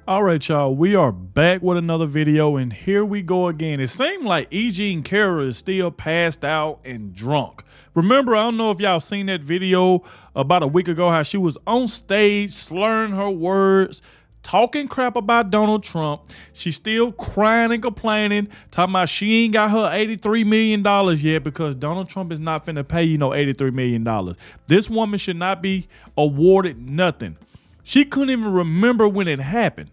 All right, y'all, we are back with another video, and here we go again. It seemed like E. Carroll is still passed out and drunk. Remember, I don't know if y'all seen that video about a week ago, how she was on stage slurring her words, talking crap about Donald Trump. She's still crying and complaining, talking about she ain't got her $83 million yet because Donald Trump is not finna pay you no $83 million. This woman should not be awarded nothing. She couldn't even remember when it happened.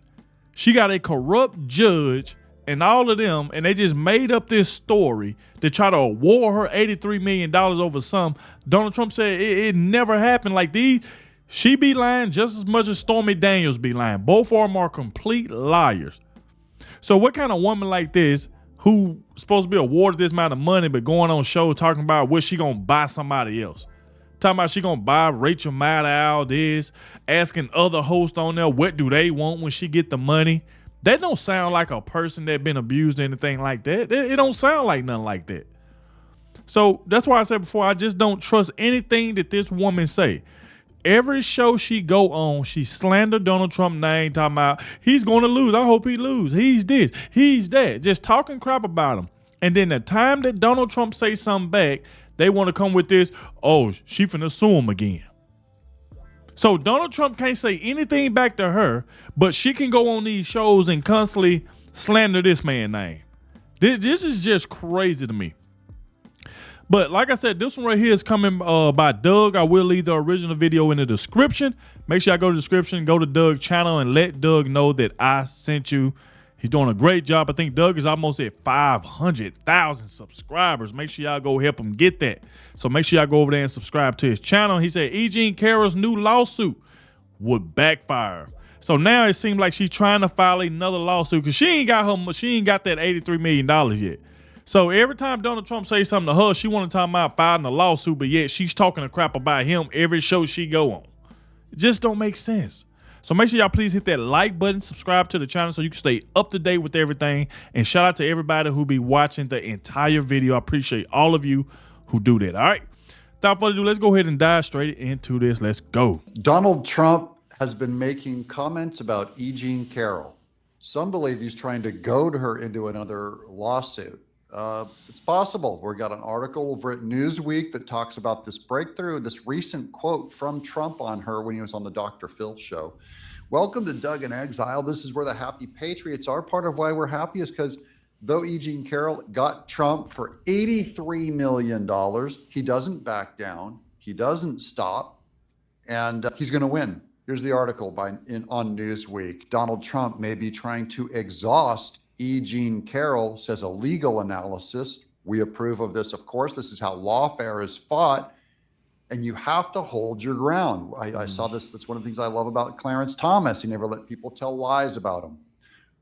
She got a corrupt judge and all of them, and they just made up this story to try to award her $83 million over some. Donald Trump said it never happened like these. She be lying just as much as Stormy Daniels be lying. Both of them are complete liars. So what kind of woman like this, who supposed to be awarded this amount of money, but going on shows talking about what she gonna buy somebody else? Talking about she gonna buy Rachel Maddow this, asking other hosts on there what do they want when she get the money. That don't sound like a person that been abused or anything like that. It don't sound like nothing like that. So that's why I said before, I just don't trust anything that this woman say. Every show she go on, she slander Donald Trump name, talking about he's gonna lose. I hope he lose. He's this, he's that. Just talking crap about him. And then the time that Donald Trump say something back, they want to come with this, oh, she finna sue him again. So Donald Trump can't say anything back to her, but she can go on these shows and constantly slander this man's name. This is just crazy to me. But like I said, this one right here is coming by Doug. I will leave the original video in the description. Make sure I go to the description, go to Doug's channel, and let Doug know that I sent you. He's doing a great job. I think Doug is almost at 500,000 subscribers. Make sure y'all go help him get that. So make sure y'all go over there and subscribe to his channel. He said E. Carroll's new lawsuit would backfire. So now it seems like she's trying to file another lawsuit because she ain't got that $83 million yet. So every time Donald Trump says something to her, she want to talk about filing a lawsuit, but yet she's talking a crap about him every show she go on. It just don't make sense. So make sure y'all please hit that like button, subscribe to the channel so you can stay up to date with everything. And shout out to everybody who be watching the entire video. I appreciate all of you who do that. All right. Without further ado, let's go ahead and dive straight into this. Let's go. Donald Trump has been making comments about E. Carroll. Some believe he's trying to goad her into another lawsuit. It's possible. We got an article over at Newsweek that talks about this breakthrough, this recent quote from Trump on her when he was on the Dr. Phil show. Welcome to Doug in Exile. This is where the happy patriots are. Part of why we're happy is because though E. Carroll got Trump for $83 million, he doesn't back down. He doesn't stop, and he's going to win. Here's the article on Newsweek. Donald Trump may be trying to exhaust E. Carroll, says a legal analysis. We approve of this, of course. This is how lawfare is fought, and you have to hold your ground. I saw this. That's one of the things I love about Clarence Thomas. He never let people tell lies about him.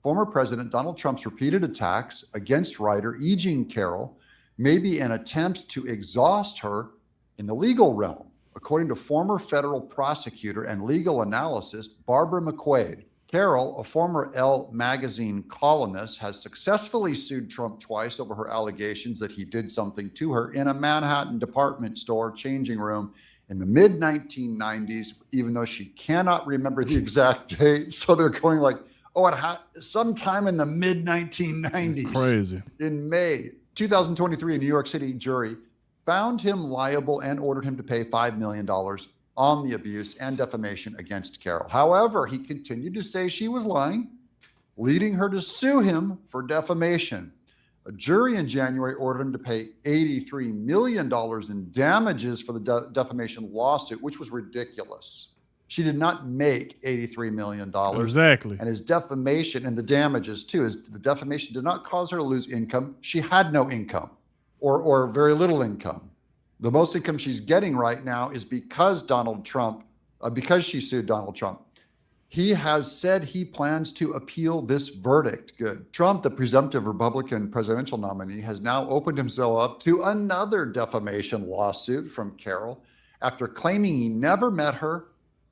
Former President Donald Trump's repeated attacks against writer E. Carroll may be an attempt to exhaust her in the legal realm, according to former federal prosecutor and legal analyst Barbara McQuaid. Carroll, a former Elle magazine columnist, has successfully sued Trump twice over her allegations that he did something to her in a Manhattan department store changing room in the mid-1990s, even though she cannot remember the exact date. So they're going like, oh, it had sometime in the mid-1990s. Crazy. In May 2023, a New York City jury found him liable and ordered him to pay $5 million on the abuse and defamation against Carroll. However, he continued to say she was lying, leading her to sue him for defamation. A jury in January ordered him to pay $83 million in damages for the defamation lawsuit, which was ridiculous. She did not make $83 million. Exactly. And his defamation and the damages too, the defamation did not cause her to lose income. She had no income or very little income. The most income she's getting right now is because because she sued Donald Trump. He has said he plans to appeal this verdict. Good. Trump, the presumptive Republican presidential nominee, has now opened himself up to another defamation lawsuit from Carroll after claiming he never met her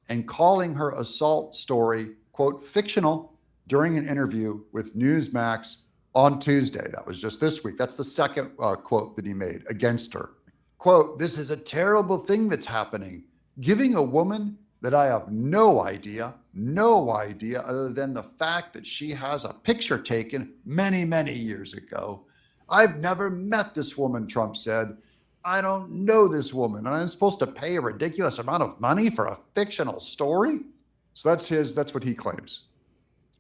and calling her assault story, quote, fictional during an interview with Newsmax on Tuesday. That was just this week. That's the second quote that he made against her. Quote, "This is a terrible thing that's happening. Giving a woman that I have no idea other than the fact that she has a picture taken many, many years ago. I've never met this woman, Trump said. I don't know this woman, and I'm supposed to pay a ridiculous amount of money for a fictional story? So that's what he claims.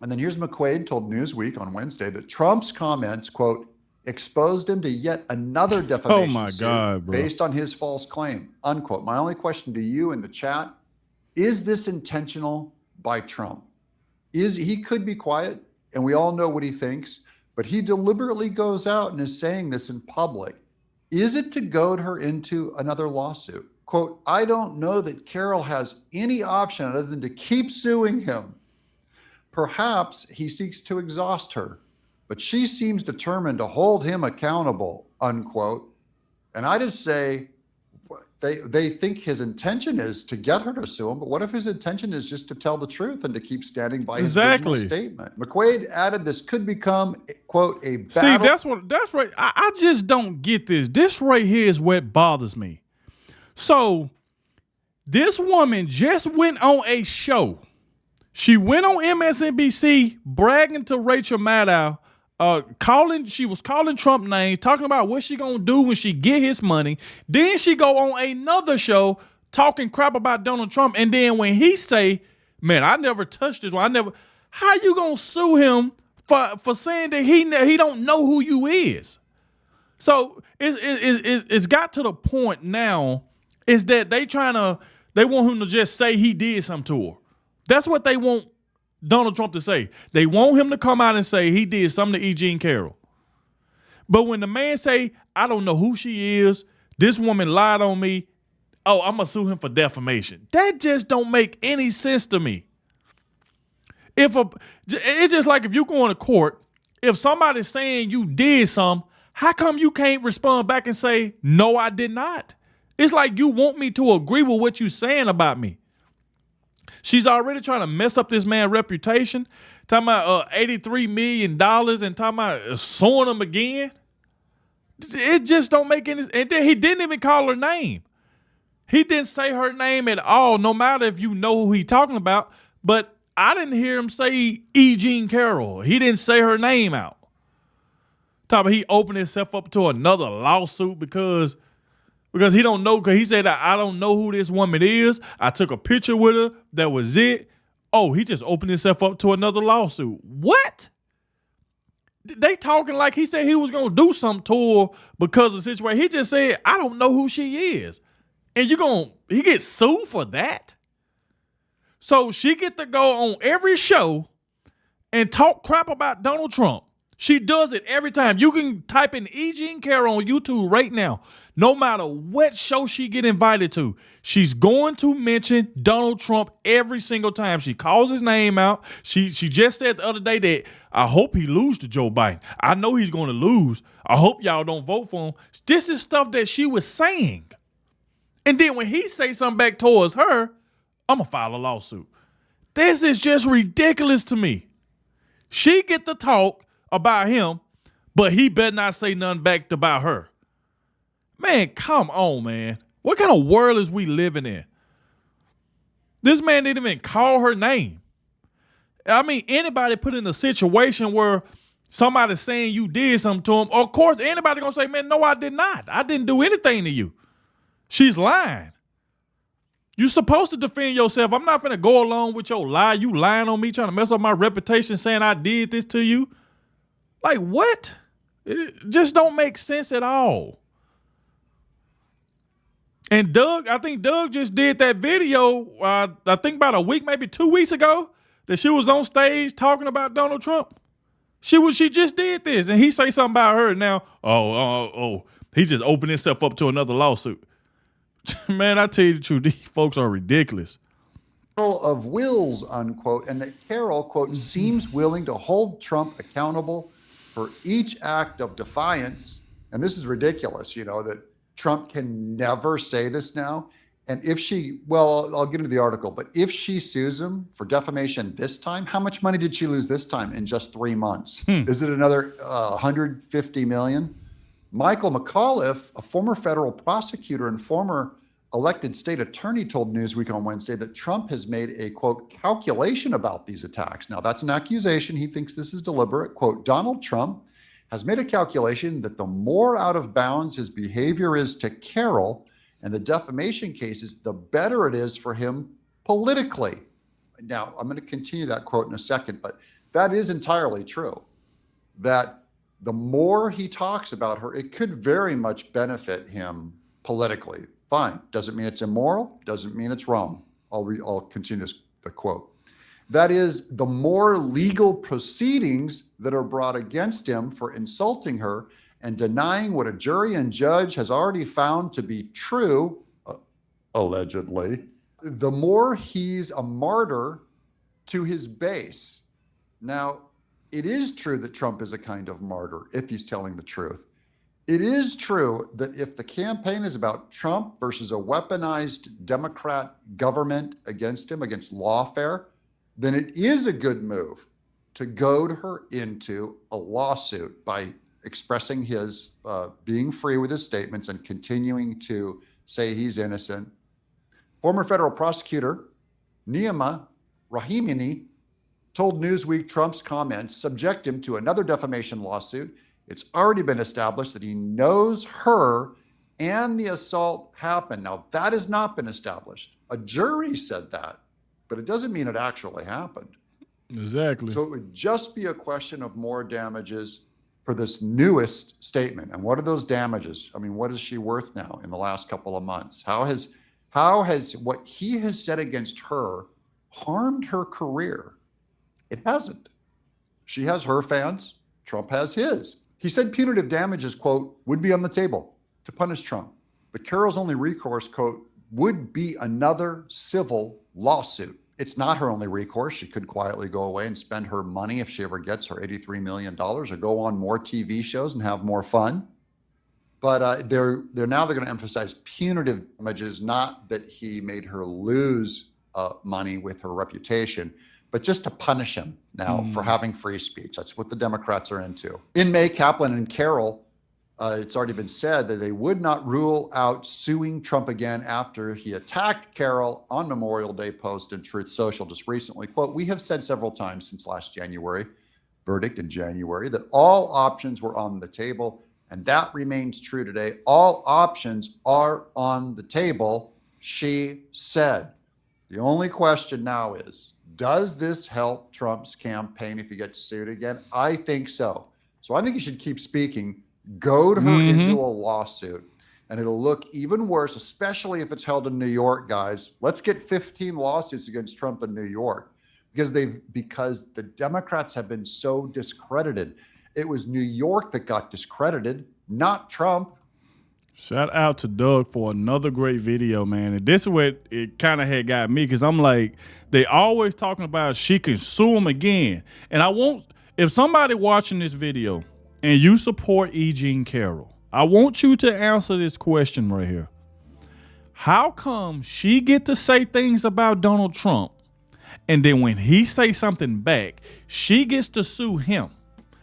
And then here's McQuaid told Newsweek on Wednesday that Trump's comments, quote, exposed him to yet another defamation suit based on his false claim, unquote. My only question to you in the chat, is this intentional by Trump? He could be quiet, and we all know what he thinks, but he deliberately goes out and is saying this in public. Is it to goad her into another lawsuit? Quote, I don't know that Carroll has any option other than to keep suing him. Perhaps he seeks to exhaust her, but she seems determined to hold him accountable, unquote. And I just say, they think his intention is to get her to sue him, but what if his intention is just to tell the truth and to keep standing by his original statement? McQuaid added this could become, quote, a battle. See, that's right. I just don't get this. This right here is what bothers me. So this woman just went on a show. She went on MSNBC bragging to Rachel Maddow, she was calling Trump names, talking about what she gonna do when she get his money. Then she go on another show talking crap about Donald Trump. And then when he say, man, I never touched this one. How you gonna sue him for saying that he don't know who you is? So it's got to the point now is that they want him to just say he did something to her. That's what they want Donald Trump to say. They want him to come out and say he did something to E. Jean Carroll. But when the man say, I don't know who she is, this woman lied on me, oh, I'm going to sue him for defamation. That just don't make any sense to me. It's just like if you go into court, if somebody's saying you did something, how come you can't respond back and say, no, I did not? It's like you want me to agree with what you're saying about me. She's already trying to mess up this man's reputation, talking about $83 million and talking about suing him again. It just don't make any sense. And then he didn't even call her name. He didn't say her name at all, no matter if you know who he's talking about. But I didn't hear him say E. Jean Carroll. He didn't say her name out. Talking about he opened himself up to another lawsuit because he don't know, because he said, I don't know who this woman is. I took a picture with her. That was it. Oh, he just opened himself up to another lawsuit. What? They talking like he said he was going to do something to her because of the situation. He just said, I don't know who she is. And he gets sued for that? So she get to go on every show and talk crap about Donald Trump. She does it every time. You can type in E. Jean Carroll on YouTube right now. No matter what show she get invited to, she's going to mention Donald Trump every single time. She calls his name out. She just said the other day that I hope he loses to Joe Biden. I know he's going to lose. I hope y'all don't vote for him. This is stuff that she was saying. And then when he say something back towards her, I'm going to file a lawsuit. This is just ridiculous to me. She get to talk about him, but he better not say nothing back about her. Man, come on, man. What kind of world is we living in? This man didn't even call her name. I mean, anybody put in a situation where somebody's saying you did something to him, of course, anybody gonna say, man, no, I did not. I didn't do anything to you. She's lying. You're supposed to defend yourself. I'm not gonna go along with your lie. You lying on me, trying to mess up my reputation, saying I did this to you. Like, what? It just don't make sense at all. And I think Doug just did that video, I think about a week, maybe 2 weeks ago, that she was on stage talking about Donald Trump. She just did this, and he say something about her now. He just opened himself up to another lawsuit. Man, I tell you the truth, these folks are ridiculous. Of wills, unquote, and that Carroll, quote, seems willing to hold Trump accountable for each act of defiance. And this is ridiculous, that Trump can never say this now. And if I'll get into the article, but if she sues him for defamation this time, how much money did she lose this time in just 3 months? Is it another $150 million? Michael McAuliffe, a former federal prosecutor and former elected state attorney told Newsweek on Wednesday that Trump has made a, quote, calculation about these attacks. Now, that's an accusation. He thinks this is deliberate. Quote, Donald Trump has made a calculation that the more out of bounds his behavior is to Carroll and the defamation cases, the better it is for him politically. Now, I'm going to continue that quote in a second, but that is entirely true. That the more he talks about her, it could very much benefit him politically. Fine. Doesn't mean it's immoral. Doesn't mean it's wrong. I'll continue the quote. That is, the more legal proceedings that are brought against him for insulting her and denying what a jury and judge has already found to be true, allegedly, the more he's a martyr to his base. Now, it is true that Trump is a kind of martyr if he's telling the truth. It is true that if the campaign is about Trump versus a weaponized Democrat government against him, against lawfare, then it is a good move to goad her into a lawsuit by expressing his being free with his statements and continuing to say he's innocent. Former federal prosecutor Neema Rahimani told Newsweek Trump's comments subject him to another defamation lawsuit. It's already been established that he knows her and the assault happened. Now, that has not been established. A jury said that, but it doesn't mean it actually happened. Exactly. So it would just be a question of more damages for this newest statement. And what are those damages? I mean, what is she worth now in the last couple of months? How has what he has said against her harmed her career? It hasn't. She has her fans. Trump has his. He said punitive damages, quote, would be on the table to punish Trump. But Carroll's only recourse, quote, would be another civil lawsuit. It's not her only recourse. She could quietly go away and spend her money if she ever gets her $83 million or go on more TV shows and have more fun. But they're going to emphasize punitive damages, not that he made her lose money with her reputation, but just to punish him now for having free speech. That's what the Democrats are into. In May, Kaplan and Carroll, it's already been said that they would not rule out suing Trump again after he attacked Carroll on Memorial Day post in Truth Social just recently. Quote, we have said several times since last January, verdict in January, that all options were on the table, and that remains true today. All options are on the table, she said. The only question now is, does this help Trump's campaign if he gets sued again? I think so. So I think he should keep speaking, goad her into a lawsuit, and it'll look even worse, especially if it's held in New York, guys. Let's get 15 lawsuits against Trump in New York because the Democrats have been so discredited. It was New York that got discredited, not Trump. Shout out to Doug for another great video, man. And this is what it kind of had got me, because I'm like, they always talking about she can sue him again. And I want, if somebody watching this video and you support E. Jean Carroll, I want you to answer this question right here. How come she get to say things about Donald Trump, and then when he say something back, she gets to sue him,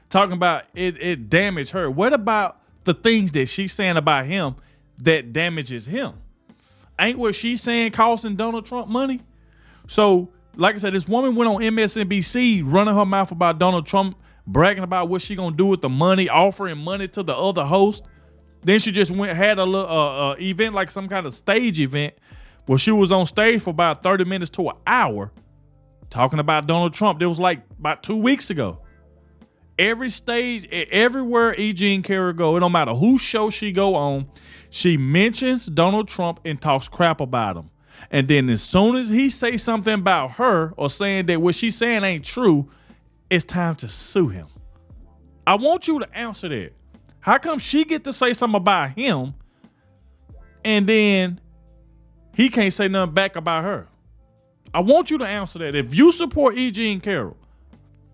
talking about it damaged her? What about the things that she's saying about him that damages him? Ain't what she's saying costing Donald Trump money? So, like I said, this woman went on MSNBC running her mouth about Donald Trump, bragging about what she gonna do with the money, offering money to the other host. Then she just had a little event, like some kind of stage event, where she was on stage for about 30 minutes to an hour talking about Donald Trump. That was like about 2 weeks ago. Every stage, everywhere E. Jean Carroll go, it don't matter whose show she go on, she mentions Donald Trump and talks crap about him. And then as soon as he say something about her or saying that what she's saying ain't true, it's time to sue him. I want you to answer that. How come she get to say something about him and then he can't say nothing back about her? I want you to answer that. If you support E. Jean Carroll,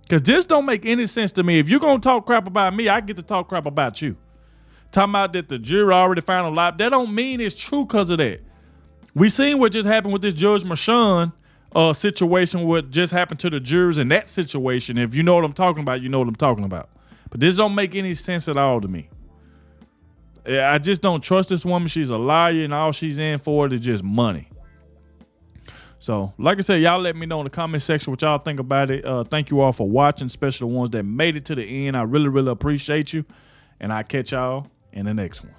because this don't make any sense to me. If you're going to talk crap about me, I get to talk crap about you. Talking about that the jury already found a lot, that don't mean it's true because of that. We seen what just happened with this Judge Merchan situation, what just happened to the jurors in that situation. If you know what I'm talking about, you know what I'm talking about. But this don't make any sense at all to me. I just don't trust this woman. She's a liar, and all she's in for is just money. So, like I said, y'all let me know in the comment section what y'all think about it. Thank you all for watching, especially the ones that made it to the end. I really, really appreciate you. And I'll catch y'all in the next one.